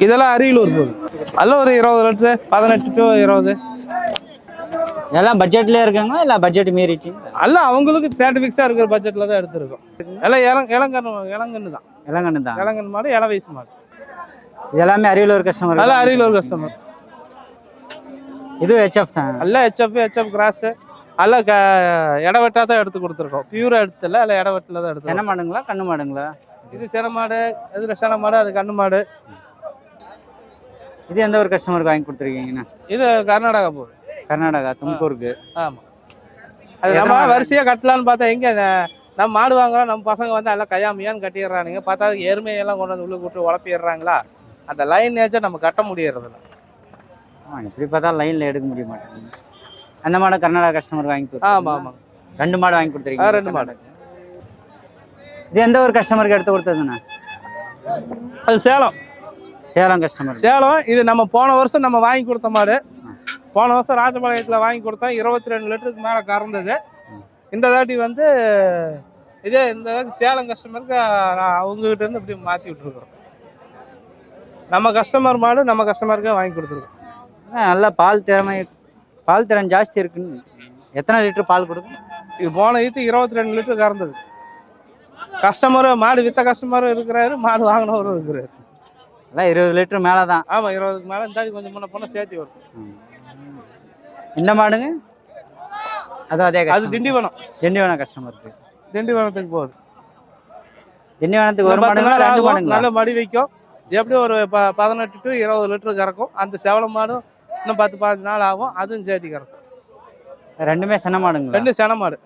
இதெல்லாம் அரியலூர் போகுது. அதெல்லாம் ஒரு 20 லிட்டரு 18 to 20. எல்லாம் பட்ஜெட்லேயே இருக்காங்களா இல்லை பட்ஜெட் மீறிட்டு? எல்லாம் அவங்களுக்கு சாட்டிஃபிக்ஸாக இருக்கிற பட்ஜெட்டில் தான் எடுத்துருக்கோம். எல்லாம் இளங்கன்று தான். இளங்கன்று மாடு, இள வயசு மாடு. இது எல்லாமே அரியலூர் கஸ்டமர். எல்லாம் அரியலூர் கஸ்டமர். இது ஹெச்எஃப் தான். எல்லாம் ஹெச்எஃப் கிராஸு. எல்லாம் இட வெட்டா தான் எடுத்து கொடுத்துருக்கோம். பியூரா எடுத்துல இல்லை இட வெட்டில் தான் எடுத்து. சென மாடுங்களா கண்ணு மாடுங்களா? இது சென மாடு, இது சென மாடு, அது கண்ணு மாடு. இது எந்த ஒரு கஸ்டமருக்கு வாங்கி கொடுத்துருக்கீங்கண்ணா? இது கர்நாடகா போகுது. கர்நாடகா தும்கூருக்கு. ஆமாம். அது நம்ம வரிசையாக கட்டலான்னு பார்த்தா எங்கே நம்ம மாடு வாங்குறோம், நம்ம பசங்க வந்து எல்லாம் கையாமையான்னு கட்டிடுறானுங்க. பார்த்தா எருமையெல்லாம் கொண்டு வந்து உள்ள கூட்டு உழப்பிடுறாங்களா. அந்த லைன் நேச்சர் நம்ம கட்ட முடியறதில்ல. எப்படி பார்த்தா லைனில் எடுக்க முடிய மாட்டேங்குது. அந்த மாடை கர்நாடகா கஸ்டமர் வாங்கி கொடுத்து. ஆமாம். 2 மாடு வாங்கி கொடுத்துருக்கீங்க? 2 மாடு. இது எந்த ஒரு கஸ்டமருக்கு எடுத்து கொடுத்ததுண்ணா? அது சேலம் கஸ்டமர். சேலம். இது நம்ம போன வருஷம் நம்ம வாங்கி கொடுத்த மாடு. போன வருஷம் ராஜபாளையத்தில் வாங்கி கொடுத்தோம். 22 லிட்டருக்கு மேலே கறந்தது. இந்த தாட்டி வந்து இந்த தாட்டி சேலம் கஸ்டமருக்கு அவங்ககிட்ட இருந்து இப்படி மாற்றி விட்டுருக்குறோம். நம்ம கஸ்டமர் மாடு நம்ம கஸ்டமருக்கு வாங்கி கொடுத்துருக்கோம். நல்லா பால் திறன் ஜாஸ்தி இருக்குன்னு. எத்தனை லிட்டர் பால் கொடுக்கும்? இது போன 22 லிட்டர் கறந்தது. மாடு வித்த கஸ்டமரும் இருக்கிறாரு, மாடு வாங்கினவரும் இருக்கிறாரு. எல்லாம் 20 லிட்டர் மேலே தான். ஆமாம், 20க்கு மேலே. இந்த கொஞ்சம் முன்ன போனால் சேர்த்து வரும். இந்த மாடுங்க அது திண்டிவனம் கஸ்டமருக்கு. திண்டிவனத்துக்கு போகுது. திண்டிவனத்துக்கு ஒரு மாடுங்களா 2 மாடுங்களா? நல்ல மடி வைக்கும். எப்படி ஒரு 18 to 20 லிட்டர் கறக்கும். அந்த சேவலம் மாடும் இன்னும் 10-15 நாள் ஆகும். அதுவும் சேர்த்து கறக்கும். 2மே சென மாடுங்களா? 2 சென மாடு.